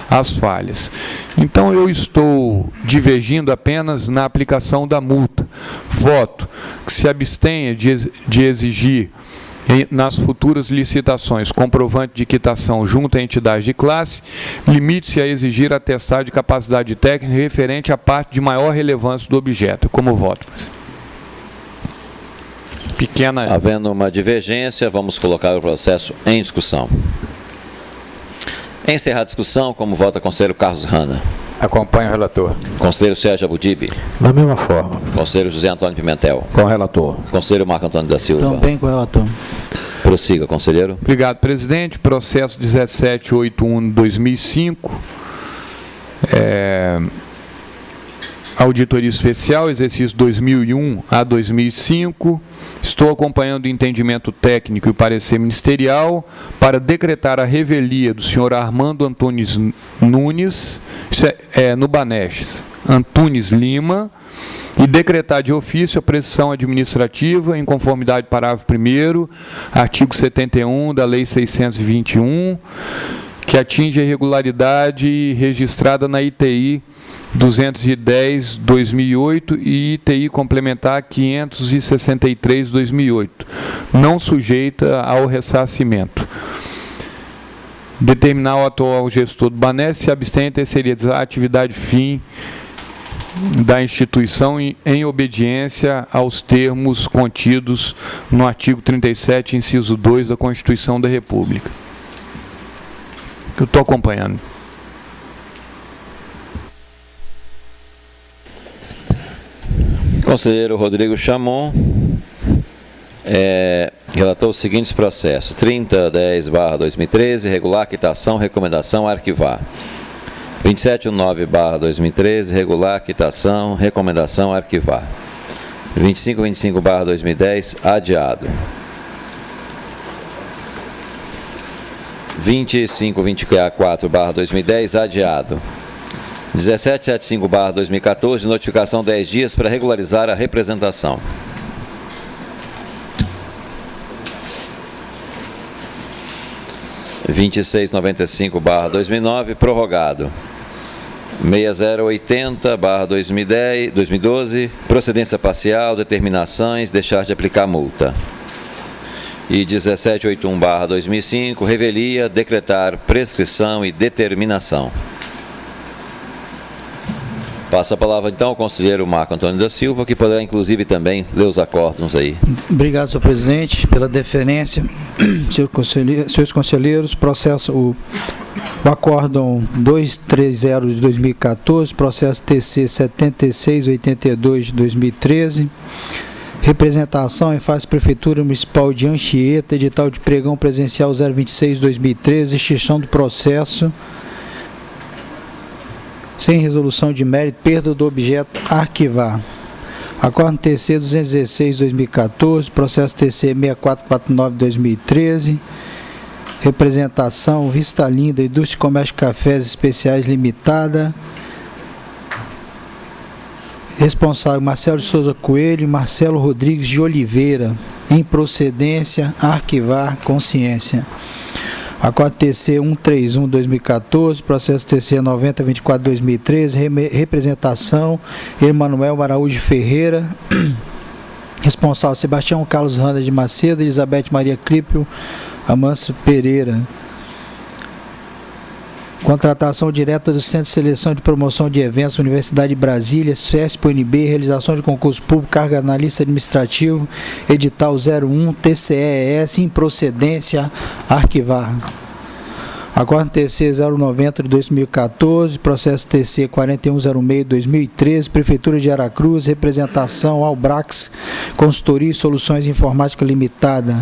as falhas. Então, eu estou divergindo apenas na aplicação da multa. Voto que se abstenha de exigir nas futuras licitações comprovante de quitação junto à entidade de classe, limite-se a exigir atestado de capacidade técnica referente à parte de maior relevância do objeto. Como voto? Pequena. Havendo uma divergência, vamos colocar o processo em discussão. Encerrar a discussão, como vota o conselheiro Carlos Hanna? Acompanho o relator. Conselheiro Sérgio Abudib. Da mesma forma. Conselheiro José Antônio Pimentel. Com o relator. Conselheiro Marco Antônio da Silva. Também com o relator. Prossiga, conselheiro. Obrigado, presidente. Processo 1781/2005. Auditoria Especial, exercício 2001 a 2005. Estou acompanhando o entendimento técnico e parecer ministerial para decretar a revelia do senhor Armando Antunes Nunes, isso no Banestes, Antunes Lima, e decretar de ofício a prescrição administrativa em conformidade parágrafo 1º, artigo 71 da Lei 621, que atinge a irregularidade registrada na ITI 210/2008 e ITI complementar 563/2008, não sujeita ao ressarcimento. Determinar o atual gestor do Banestes se abstém de terceirizar a atividade fim da instituição em obediência aos termos contidos no artigo 37, inciso 2 da Constituição da República. Que eu estou acompanhando. Conselheiro Rodrigo Chamon relatou os seguintes processos: 3010/2013, regular, quitação, recomendação, arquivar. 2719/2013, regular, quitação, recomendação, arquivar. 2525/2010, adiado. 2524/2010, adiado. 1775/2014, notificação 10 dias para regularizar a representação. R$ 2695/2009, prorrogado. 6080/2012, procedência parcial, determinações, deixar de aplicar multa. E 1781/2005, revelia, decretar prescrição e determinação. Passa a palavra, então, ao conselheiro Marco Antônio da Silva, que poderá, inclusive, também ler os acórdãos aí. Obrigado, senhor presidente, pela deferência. Senhores conselheiros, processo o acórdão 230 de 2014, processo TC 7682 de 2013, representação em face Prefeitura Municipal de Anchieta, edital de pregão presencial 026 de 2013, extinção do processo sem resolução de mérito, perda do objeto, arquivar. Acórdão TC 216 de 2014, processo TC 6449 de 2013, representação Vista Linda, Indústria de Comércio de Cafés Especiais Limitada, responsável Marcelo de Souza Coelho e Marcelo Rodrigues de Oliveira, improcedência, arquivar, consciência. Acórdão TC 131 de 2014, processo TC 9024 de 2013, representação Emanuel Araújo Ferreira, responsável Sebastião Carlos Randa de Macedo, Elizabeth Maria Crípio Amâncio Pereira. Contratação direta do Centro de Seleção de Promoção de Eventos, Universidade de Brasília, CESP-UNB, realização de concurso público, carga analista administrativo, edital 01, TCES, improcedência, arquivar. Acórdão TC 090 de 2014, processo TC 4106 de 2013, Prefeitura de Aracruz, representação Albrax, Consultoria e Soluções Informática Limitada.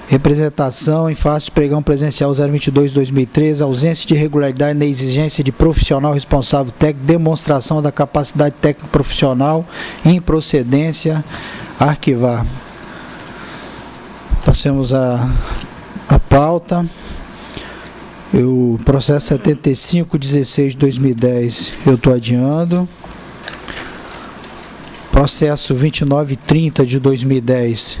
Representação em face de pregão presencial 022 de 2013, ausência de irregularidade na exigência de profissional responsável técnico, demonstração da capacidade técnica profissional, improcedência, arquivar. Passemos a pauta. O processo 7516 de 2010 eu estou adiando. Processo 2930 de 2010.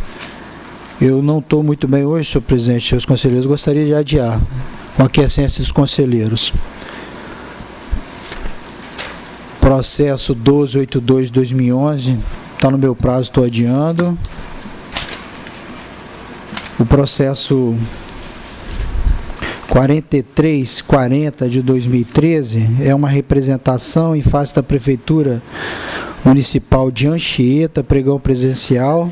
Eu não estou muito bem hoje, senhor presidente, senhores conselheiros, gostaria de adiar, com a aquiescência dos conselheiros. Processo 1282 de 2011, está no meu prazo, estou adiando. O processo 4340 de 2013 é uma representação em face da Prefeitura Municipal de Anchieta, pregão presencial.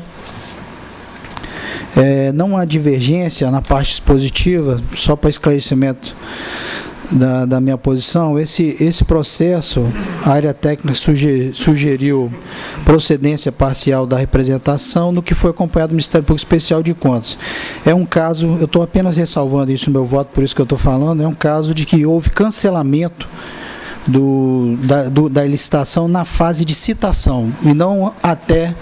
Não há divergência na parte expositiva, só para esclarecimento da minha posição, esse processo, a área técnica sugeriu procedência parcial da representação, no que foi acompanhado do Ministério Público Especial de Contas. É um caso, eu estou apenas ressalvando isso no meu voto, por isso que eu estou falando, é um caso de que houve cancelamento da licitação na fase de citação, e não até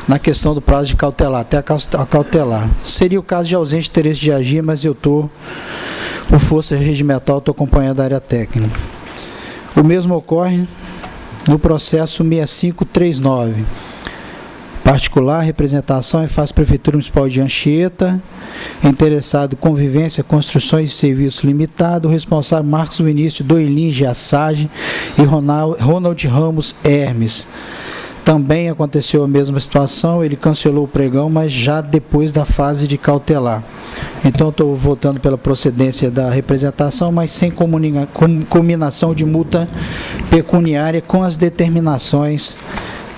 na questão do prazo de cautelar, até a cautelar. Seria o caso de ausente de interesse de agir, mas eu estou, por força regimental, estou acompanhando a área técnica. O mesmo ocorre no processo 6539. Particular, representação em face Prefeitura Municipal de Anchieta, interessado em convivência, construções e serviços limitado, responsável Marcos Vinícius Doilin Giassage e Ronald Ramos Hermes. Também aconteceu a mesma situação, ele cancelou o pregão, mas já depois da fase de cautelar. Então, estou votando pela procedência da representação, mas sem combinação de multa pecuniária com as determinações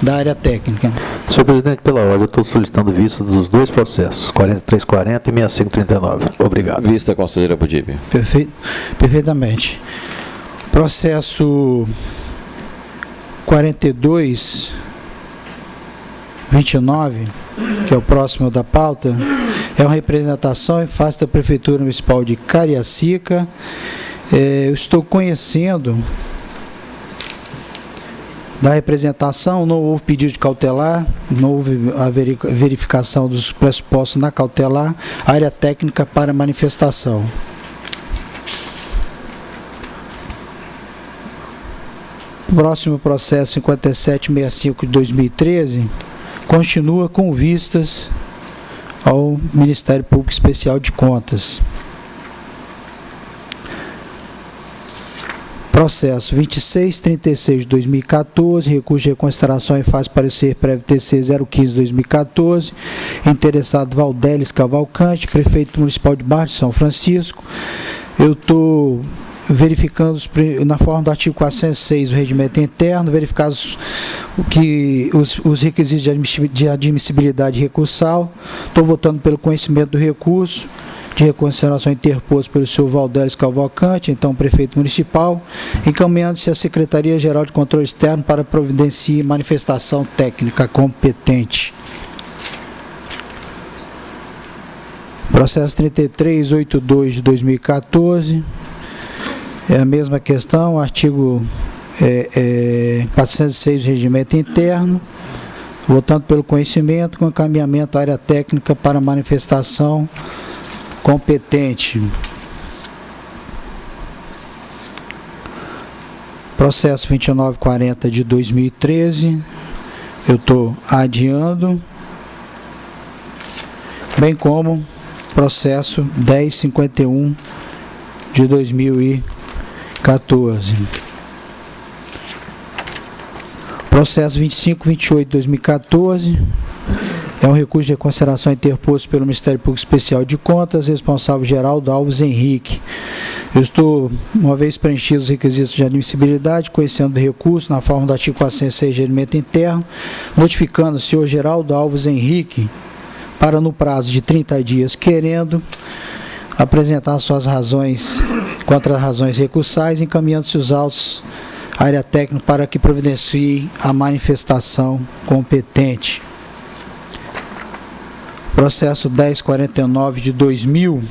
da área técnica. Senhor presidente, pela ordem, eu estou solicitando vista dos dois processos, 4340 e 6539. Obrigado. Vista, conselheira Budib. Perfeitamente. Processo 4229, que é o próximo da pauta, é uma representação em face da Prefeitura Municipal de Cariacica. Eu estou conhecendo da representação, não houve pedido de cautelar, não houve a verificação dos pressupostos na cautelar, área técnica para manifestação. Próximo processo 5765 de 2013 continua com vistas ao Ministério Público Especial de Contas. Processo 2636 de 2014, recurso de reconsideração em face parecer prévio TC 015 de 2014, interessado Valdélis Cavalcante, prefeito municipal de Barra de São Francisco. Eu estou verificando na forma do artigo 406 do regimento interno, verificados os requisitos de admissibilidade recursal. Estou votando pelo conhecimento do recurso de reconsideração interposto pelo senhor Valdélis Cavalcante, então prefeito municipal, encaminhando-se à Secretaria-Geral de Controle Externo para providenciar manifestação técnica competente. Processo 3382 de 2014, é a mesma questão, artigo 406 do regimento interno, votando pelo conhecimento, com encaminhamento à área técnica para manifestação competente. Processo 2940 de 2013, eu estou adiando, bem como processo 1051 de 2014. Processo 2528 de 2014, é um recurso de reconsideração interposto pelo Ministério Público Especial de Contas, responsável Geraldo Alves Henrique. Eu estou, uma vez preenchidos os requisitos de admissibilidade, conhecendo do recurso, na forma do artigo 406 de regimento interno, notificando o senhor Geraldo Alves Henrique para, no prazo de 30 dias, querendo apresentar suas razões contra as razões recursais, encaminhando-se os autos à área técnica para que providencie a manifestação competente. Processo 1049 de 2000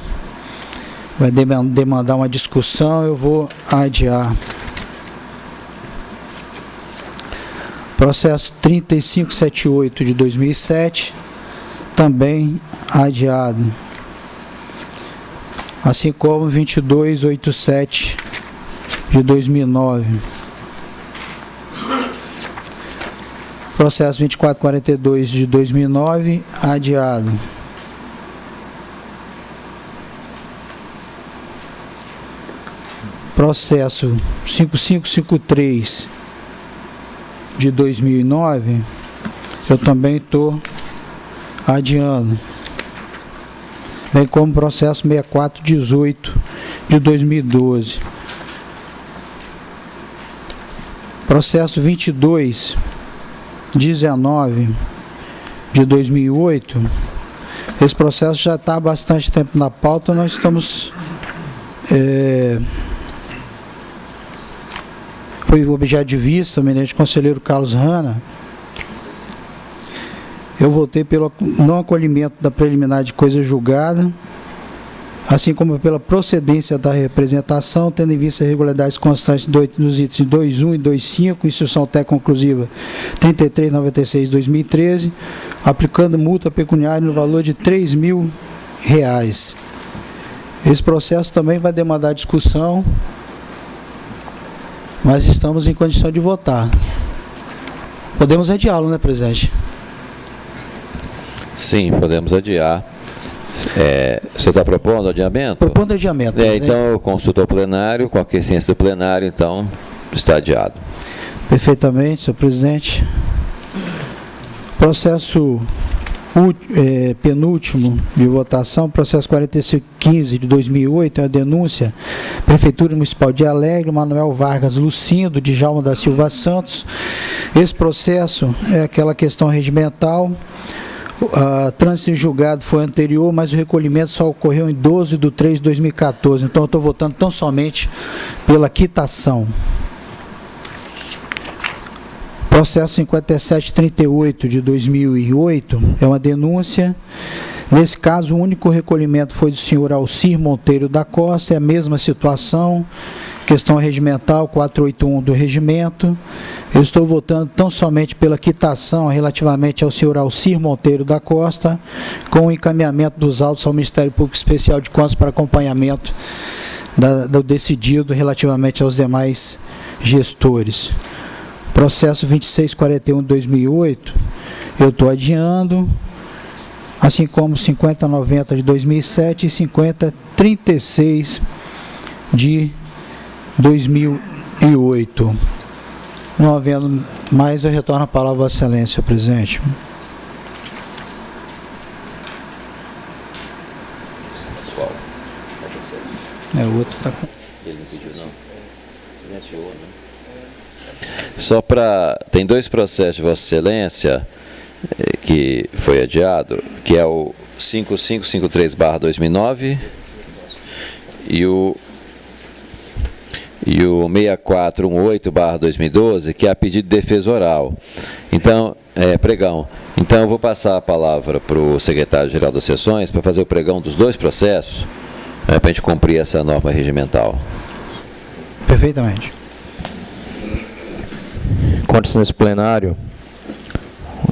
vai demandar uma discussão, eu vou adiar. Processo 3578 de 2007, também adiado. Assim como 2287 de 2009. Processo 2442 de 2009, adiado. Processo 5553 de 2009, eu também estou adiando. Bem como processo 6418 de 2012. Processo 2219 de 2008, esse processo já está há bastante tempo na pauta, nós estamos foi objeto de vista, o eminente conselheiro Carlos Hanna, eu votei pelo não acolhimento da preliminar de coisa julgada, assim como pela procedência da representação, tendo em vista irregularidades constantes nos itens 2.1 e 2.5, instrução técnica conclusiva 3396/2013, aplicando multa pecuniária no valor de R$3.000. Esse processo também vai demandar discussão, mas estamos em condição de votar. Podemos adiá-lo, né, presidente? Sim, podemos adiar. Você está propondo adiamento? Propondo adiamento. Então, eu consulto o plenário, com a aquiescência do plenário, então, está adiado. Perfeitamente, senhor presidente. Processo penúltimo de votação, processo 4515 de 2008, é a denúncia, Prefeitura Municipal de Alegre, Manuel Vargas Lucindo, de Djalma da Silva Santos. Esse processo é aquela questão regimental. Trânsito em julgado foi anterior, mas o recolhimento só ocorreu em 12/3/2014. Então, eu estou votando tão somente pela quitação. Processo 5738 de 2008 é uma denúncia. Nesse caso, o único recolhimento foi do senhor Alcir Monteiro da Costa, é a mesma situação, questão regimental 481 do regimento. Eu estou votando tão somente pela quitação relativamente ao senhor Alcir Monteiro da Costa, com o encaminhamento dos autos ao Ministério Público Especial de Contas para acompanhamento do decidido relativamente aos demais gestores. Processo 2641 de 2008, eu estou adiando, assim como 5090 de 2007 e 5036 de 2008. Não havendo mais, eu retorno a palavra a Vossa Excelência, presidente. O outro está com... Ele não pediu, não. Silenciou, né? Só para... Tem dois processos de Vossa Excelência que foi adiado, que é o 5553/2009 e o 6418/2012, que é a pedido de defesa oral. Então, pregão. Então, eu vou passar a palavra para o secretário-geral das sessões para fazer o pregão dos dois processos, para a gente cumprir essa norma regimental. Perfeitamente. Encontro-se nesse plenário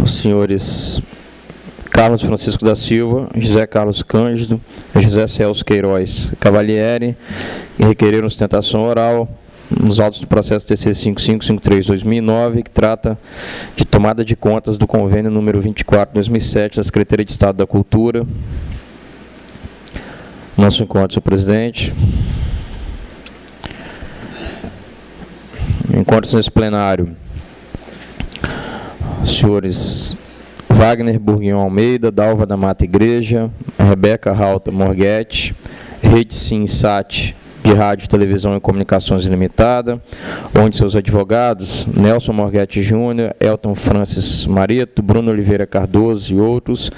os senhores Carlos Francisco da Silva, José Carlos Cândido, José Celso Queiroz Cavalieri, que requereram sustentação oral nos autos do processo TC 5553/2009, que trata de tomada de contas do convênio número 24/2007 da Secretaria de Estado da Cultura. Nosso encontro, senhor presidente. Encontro-se nesse plenário os senhores Wagner Burguinho Almeida, Dalva da Mata Igreja, Rebeca Rauta Morguete, Rede Sinsat de Rádio, Televisão e Comunicações Limitada, onde seus advogados, Nelson Morguete Júnior, Elton Francis Marito, Bruno Oliveira Cardoso e outros,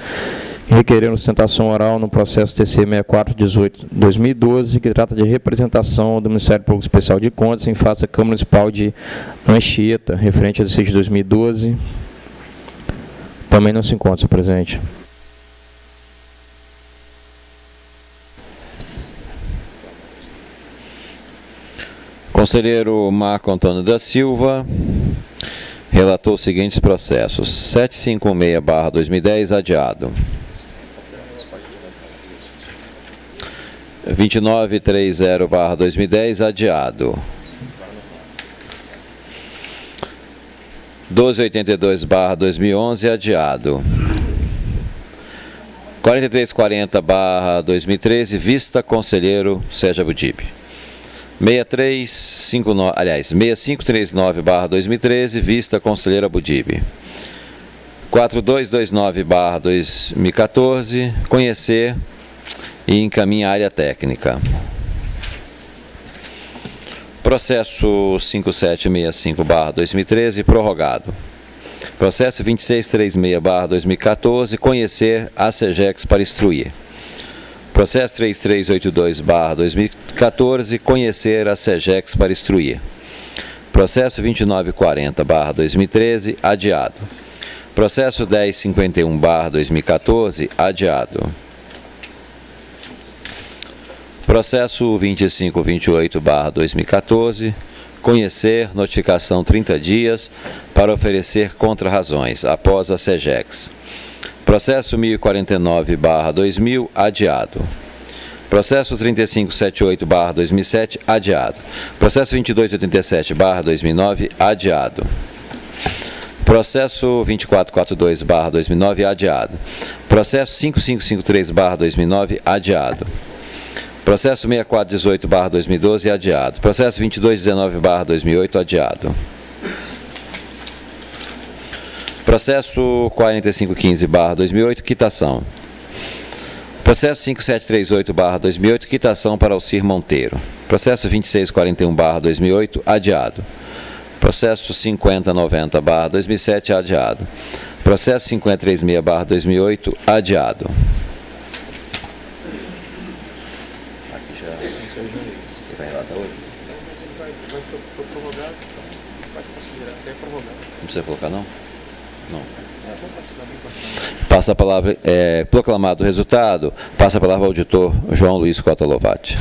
requereram sustentação oral no processo TC 6418/2012, que trata de representação do Ministério Público Especial de Contas em face à Câmara Municipal de Anchieta, referente ao exercício de 2012. Também não se encontra, senhor presidente. Conselheiro Marco Antônio da Silva relatou os seguintes processos: 756/2010, adiado. 2930/2010, adiado. 1282/2011, adiado. 4340/2013, vista conselheiro Sérgio Abudib. 6539/2013, vista conselheiro Abudib. 4229/2014, conhecer e encaminhar área técnica. Processo 5765/2013, prorrogado. Processo 2636/2014, conhecer a SEGEX para instruir. Processo 3382/2014, conhecer a SEGEX para instruir. Processo 2940/2013, adiado. Processo 1051/2014, adiado. Processo 2528/2014, conhecer notificação 30 dias para oferecer contrarrazões após a SEGEX. Processo 1049/2000, adiado. Processo 3578/2007, adiado. Processo 2287/2009, adiado. Processo 2442/2009, adiado. Processo 5553/2009, adiado. Processo 6418/2012, adiado. Processo 2219/2008, adiado. Processo 4515/2008, quitação. Processo 5738/2008, quitação para Alcir Monteiro. Processo 2641/2008, adiado. Processo 5090/2007, adiado. Processo 5036/2008, adiado. Aqui já tem seu juiz. Vai relatar hoje? Foi prorrogado. Pode considerar se é prorrogado. Não precisa colocar, não? Não. Passa a palavra, proclamado o resultado, passa a palavra ao auditor João Luiz Cota Lovati.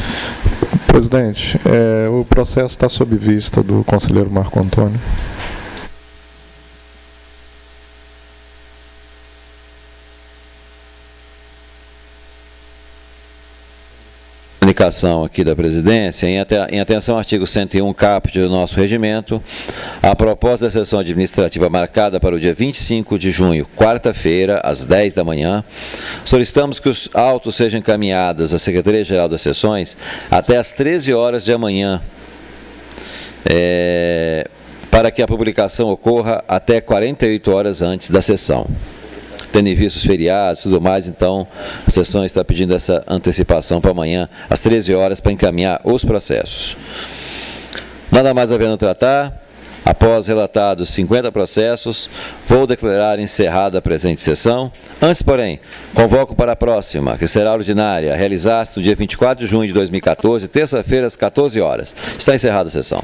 Presidente, o processo está sob vista do conselheiro Marco Antônio. Comunicação aqui da presidência, em atenção ao artigo 101 caput do nosso regimento, a proposta da sessão administrativa marcada para o dia 25 de junho, quarta-feira, às 10 da manhã, solicitamos que os autos sejam encaminhados à Secretaria-Geral das Sessões até às 13 horas de amanhã, para que a publicação ocorra até 48 horas antes da sessão. Tendo em vista os feriados e tudo mais, então a sessão está pedindo essa antecipação para amanhã, às 13 horas, para encaminhar os processos. Nada mais havendo a tratar, após relatados 50 processos, vou declarar encerrada a presente sessão. Antes, porém, convoco para a próxima, que será ordinária, a realizar-se no dia 24 de junho de 2014, terça-feira, às 14 horas. Está encerrada a sessão.